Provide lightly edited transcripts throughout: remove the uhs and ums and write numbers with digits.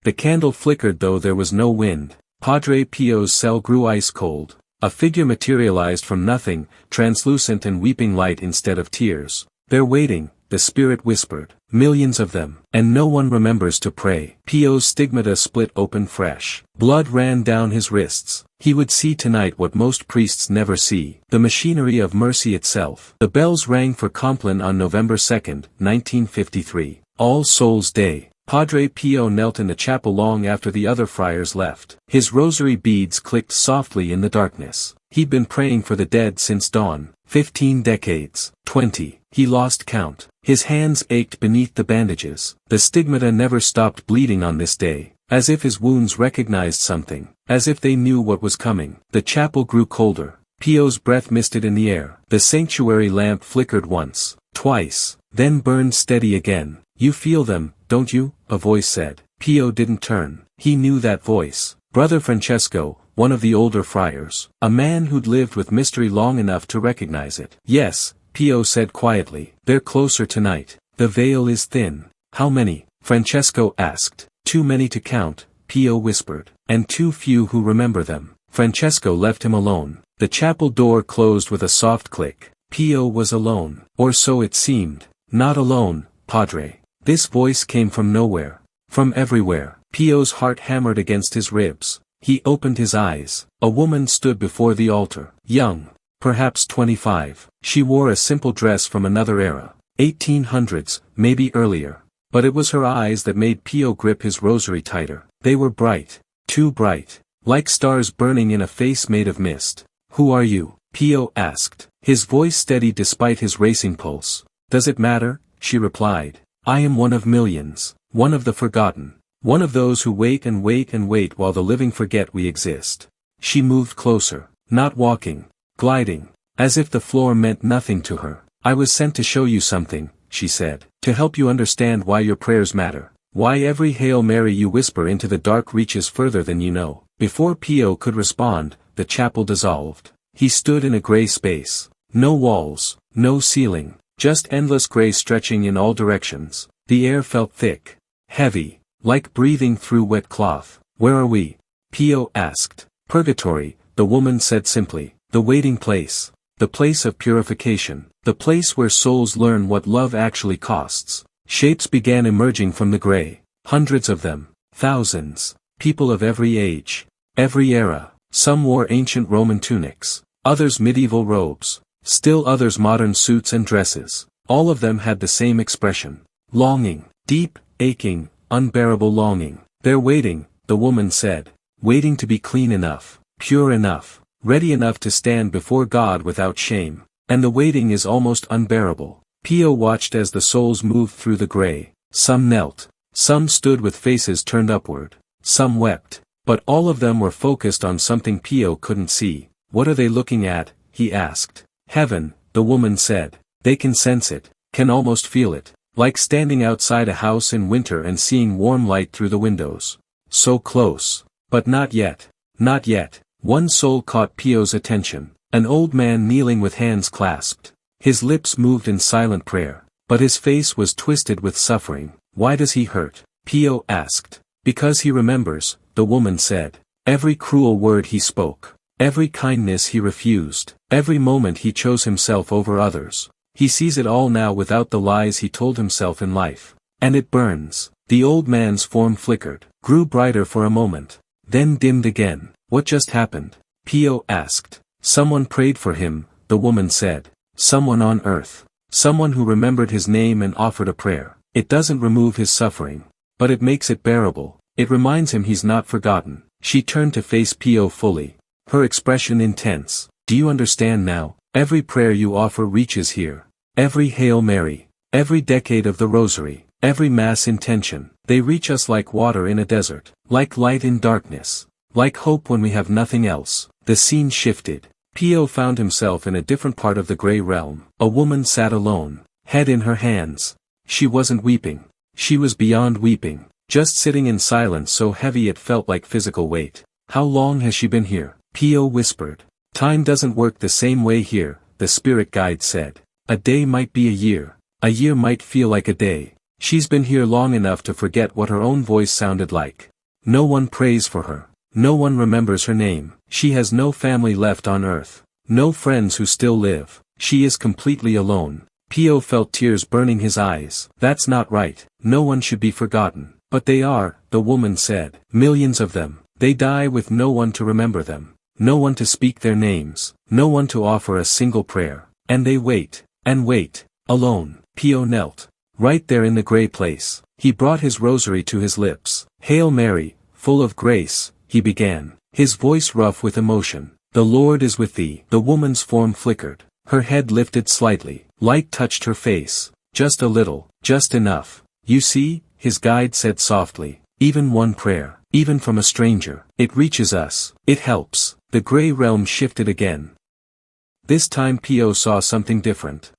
The candle flickered though there was no wind. Padre Pio's cell grew ice cold. A figure materialized from nothing, translucent and weeping light instead of tears. "They're waiting," the spirit whispered. "Millions of them. And no one remembers to pray." Pio's stigmata split open fresh. Blood ran down his wrists. He would see tonight what most priests never see. The machinery of mercy itself. The bells rang for Compline on November 2, 1953. All Souls' Day. Padre Pio knelt in the chapel long after the other friars left. His rosary beads clicked softly in the darkness. He'd been praying for the dead since dawn. 15 decades. 20. He lost count. His hands ached beneath the bandages. The stigmata never stopped bleeding on this day. As if his wounds recognized something. As if they knew what was coming. The chapel grew colder. Pio's breath misted in the air. The sanctuary lamp flickered once. Twice. Then burned steady again. "You feel them, don't you?" a voice said. Pio didn't turn. He knew that voice. Brother Francesco, one of the older friars. A man who'd lived with mystery long enough to recognize it. "Yes," Pio said quietly. "They're closer tonight. The veil is thin." "How many?" Francesco asked. "Too many to count," Pio whispered. "And too few who remember them." Francesco left him alone. The chapel door closed with a soft click. Pio was alone. Or so it seemed. "Not alone, Padre." This voice came from nowhere. From everywhere. Pio's heart hammered against his ribs. He opened his eyes. A woman stood before the altar. Young. Perhaps 25. She wore a simple dress from another era. 1800s, maybe earlier. But it was her eyes that made Pio grip his rosary tighter. They were bright. Too bright. Like stars burning in a face made of mist. "Who are you?" Pio asked. His voice steady despite his racing pulse. "Does it matter?" she replied. "I am one of millions. One of the forgotten. One of those who wait and wait and wait while the living forget we exist." She moved closer. Not walking. Gliding. As if the floor meant nothing to her. "I was sent to show you something," she said. "To help you understand why your prayers matter. Why every Hail Mary you whisper into the dark reaches further than you know." Before Pio could respond, the chapel dissolved. He stood in a gray space. No walls. No ceiling. Just endless gray stretching in all directions. The air felt thick. Heavy. Like breathing through wet cloth. "Where are we?" Pio asked. "Purgatory," the woman said simply. "The waiting place. The place of purification. The place where souls learn what love actually costs." Shapes began emerging from the gray. Hundreds of them. Thousands. People of every age. Every era. Some wore ancient Roman tunics. Others medieval robes. Still others modern suits and dresses. All of them had the same expression. Longing. Deep, aching, unbearable longing. "They're waiting," the woman said. "Waiting to be clean enough. Pure enough. Ready enough to stand before God without shame. And the waiting is almost unbearable." Pio watched as the souls moved through the gray. Some knelt. Some stood with faces turned upward. Some wept. But all of them were focused on something Pio couldn't see. "What are they looking at?" he asked. "Heaven," the woman said. "They can sense it. Can almost feel it. Like standing outside a house in winter and seeing warm light through the windows. So close. But not yet. Not yet." One soul caught Pio's attention. An old man kneeling with hands clasped. His lips moved in silent prayer. But his face was twisted with suffering. "Why does he hurt?" Pio asked. "Because he remembers," the woman said. "Every cruel word he spoke. Every kindness he refused. Every moment he chose himself over others. He sees it all now without the lies he told himself in life. And it burns." The old man's form flickered. Grew brighter for a moment. Then dimmed again. "What just happened?" Pio asked. "Someone prayed for him," the woman said. "Someone on earth. Someone who remembered his name and offered a prayer. It doesn't remove his suffering. But it makes it bearable. It reminds him he's not forgotten." She turned to face Pio fully. Her expression intense. "Do you understand now? Every prayer you offer reaches here. Every Hail Mary. Every decade of the Rosary. Every Mass intention. They reach us like water in a desert. Like light in darkness. Like hope when we have nothing else." The scene shifted. Pio found himself in a different part of the gray realm. A woman sat alone. Head in her hands. She wasn't weeping. She was beyond weeping. Just sitting in silence so heavy it felt like physical weight. "How long has she been here?" Pio whispered. "Time doesn't work the same way here," the spirit guide said. "A day might be a year. A year might feel like a day. She's been here long enough to forget what her own voice sounded like. No one prays for her. No one remembers her name. She has no family left on earth. No friends who still live. She is completely alone. Pio felt tears burning his eyes. That's not right. No one should be forgotten. But they are, the woman said. Millions of them. They die with no one to remember them. No one to speak their names. No one to offer a single prayer. And they wait. And wait. Alone. Pio knelt. Right there in the gray place. He brought his rosary to his lips. Hail Mary, full of grace, he began, his voice rough with emotion. The Lord is with thee. The woman's form flickered. Her head lifted slightly. Light touched her face. Just a little, just enough. You see, his guide said softly. Even one prayer, even from a stranger, it reaches us. It helps. The gray realm shifted again. This time Pio saw something different.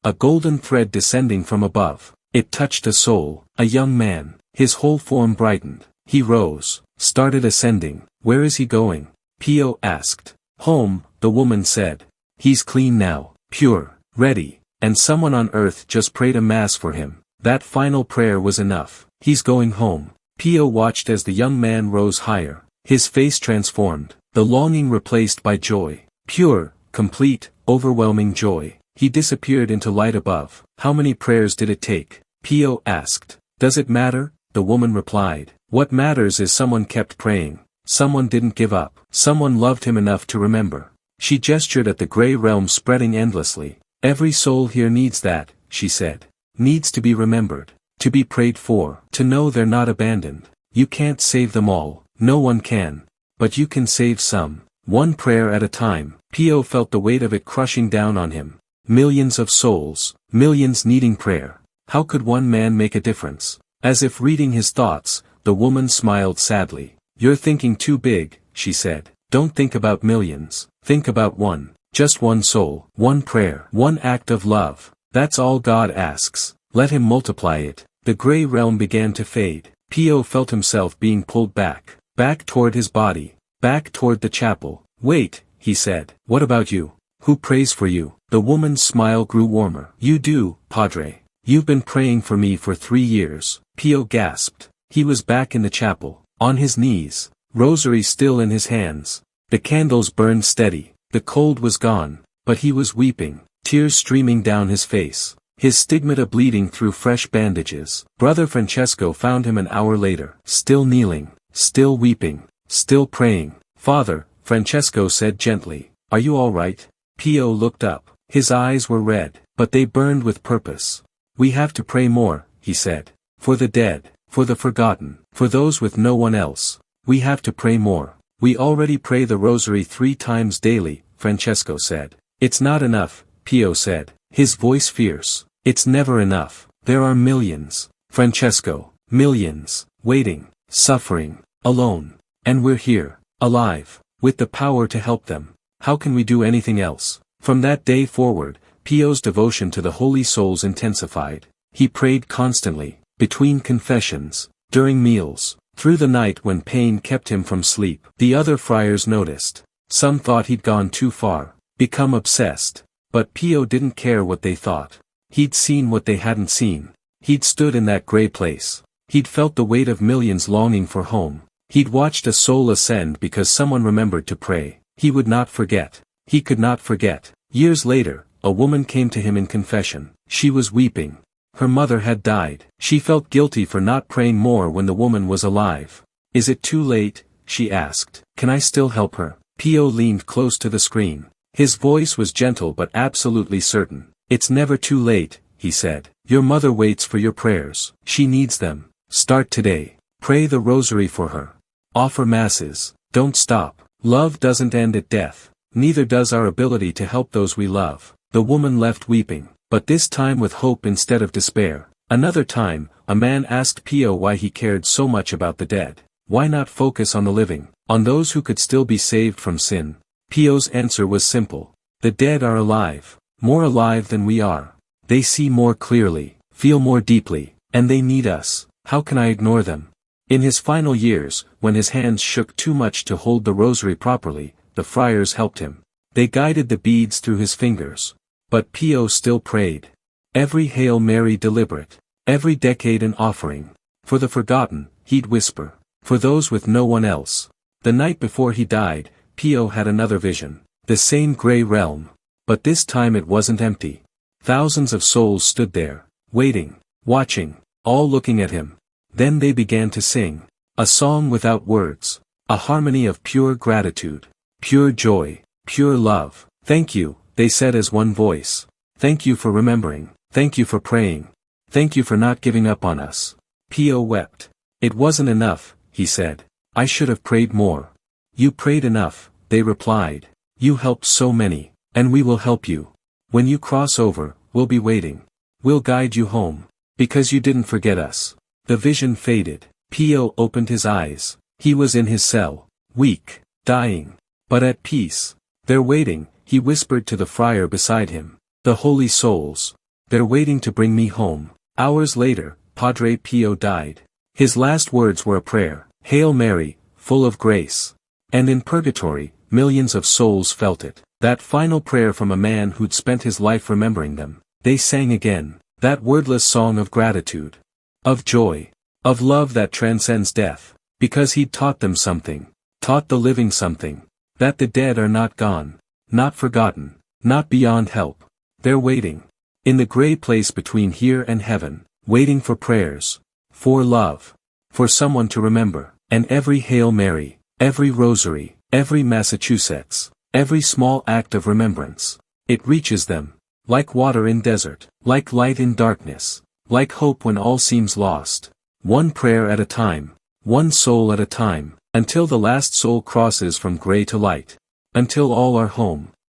A golden thread descending from above. It touched a soul, a young man. His whole form brightened. He rose, started ascending. Where is he going? Pio asked. Home, the woman said. He's clean now, pure, ready, and someone on earth just prayed a mass for him. That final prayer was enough. He's going home. Pio watched as the young man rose higher. His face transformed, the longing replaced by joy. Pure, complete, overwhelming joy. He disappeared into light above. How many prayers did it take? Pio asked. Does it matter? The woman replied. What matters is someone kept praying. Someone didn't give up. Someone loved him enough to remember. She gestured at the gray realm spreading endlessly. Every soul here needs that, she said. Needs to be remembered. To be prayed for. To know they're not abandoned. You can't save them all. No one can. But you can save some. One prayer at a time. Pio felt the weight of it crushing down on him. Millions of souls. Millions needing prayer. How could one man make a difference? As if reading his thoughts, the woman smiled sadly. You're thinking too big, she said. Don't think about millions. Think about one. Just one soul. One prayer. One act of love. That's all God asks. Let him multiply it. The gray realm began to fade. Pio felt himself being pulled back. Back toward his body. Back toward the chapel. Wait, he said. What about you? Who prays for you? The woman's smile grew warmer. You do, Padre. You've been praying for me for 3 years. Pio gasped. He was back in the chapel. On his knees. Rosary still in his hands. The candles burned steady. The cold was gone. But he was weeping. Tears streaming down his face. His stigmata bleeding through fresh bandages. Brother Francesco found him an hour later. Still kneeling. Still weeping. Still praying. Father, Francesco said gently. Are you all right? Pio looked up. His eyes were red, but they burned with purpose. We have to pray more, he said. For the dead, for the forgotten, for those with no one else. We have to pray more. We already pray the rosary 3 times daily, Francesco said. It's not enough, Pio said, his voice fierce. It's never enough. There are millions, Francesco, millions, waiting, suffering, alone. And we're here, alive, with the power to help them. How can we do anything else? From that day forward, Pio's devotion to the holy souls intensified. He prayed constantly, between confessions, during meals, through the night when pain kept him from sleep. The other friars noticed. Some thought he'd gone too far, become obsessed. But Pio didn't care what they thought. He'd seen what they hadn't seen. He'd stood in that gray place. He'd felt the weight of millions longing for home. He'd watched a soul ascend because someone remembered to pray. He would not forget. He could not forget. Years later, a woman came to him in confession. She was weeping. Her mother had died. She felt guilty for not praying more when the woman was alive. Is it too late? She asked. Can I still help her? Pio leaned close to the screen. His voice was gentle but absolutely certain. It's never too late, he said. Your mother waits for your prayers. She needs them. Start today. Pray the rosary for her. Offer masses. Don't stop. Love doesn't end at death. Neither does our ability to help those we love. The woman left weeping, but this time with hope instead of despair. Another time, a man asked Pio why he cared so much about the dead. Why not focus on the living, on those who could still be saved from sin? Pio's answer was simple. The dead are alive, more alive than we are. They see more clearly, feel more deeply, and they need us. How can I ignore them? In his final years, when his hands shook too much to hold the rosary properly, the friars helped him. They guided the beads through his fingers. But Pio still prayed. Every Hail Mary deliberate. Every decade an offering. For the forgotten, he'd whisper. For those with no one else. The night before he died, Pio had another vision. The same gray realm. But this time it wasn't empty. Thousands of souls stood there, waiting, watching, all looking at him. Then they began to sing. A song without words. A harmony of pure gratitude. Pure joy. Pure love. Thank you, they said as one voice. Thank you for remembering. Thank you for praying. Thank you for not giving up on us. Pio wept. It wasn't enough, he said. I should have prayed more. You prayed enough, they replied. You helped so many, and we will help you. When you cross over, we'll be waiting. We'll guide you home. Because you didn't forget us. The vision faded. Pio opened his eyes. He was in his cell, weak, dying, but at peace. They're waiting, he whispered to the friar beside him. The holy souls. They're waiting to bring me home. Hours later, Padre Pio died. His last words were a prayer. Hail Mary, full of grace. And in Purgatory, millions of souls felt it. That final prayer from a man who'd spent his life remembering them. They sang again, that wordless song of gratitude. Of joy. Of love that transcends death. Because he'd taught them something. Taught the living something. That the dead are not gone. Not forgotten. Not beyond help. They're waiting. In the gray place between here and heaven. Waiting for prayers. For love. For someone to remember. And every Hail Mary. Every rosary. Every Massachusetts. Every small act of remembrance. It reaches them. Like water in desert. Like light in darkness. Like hope when all seems lost. One prayer at a time. One soul at a time. Until the last soul crosses from gray to light. Until all are home.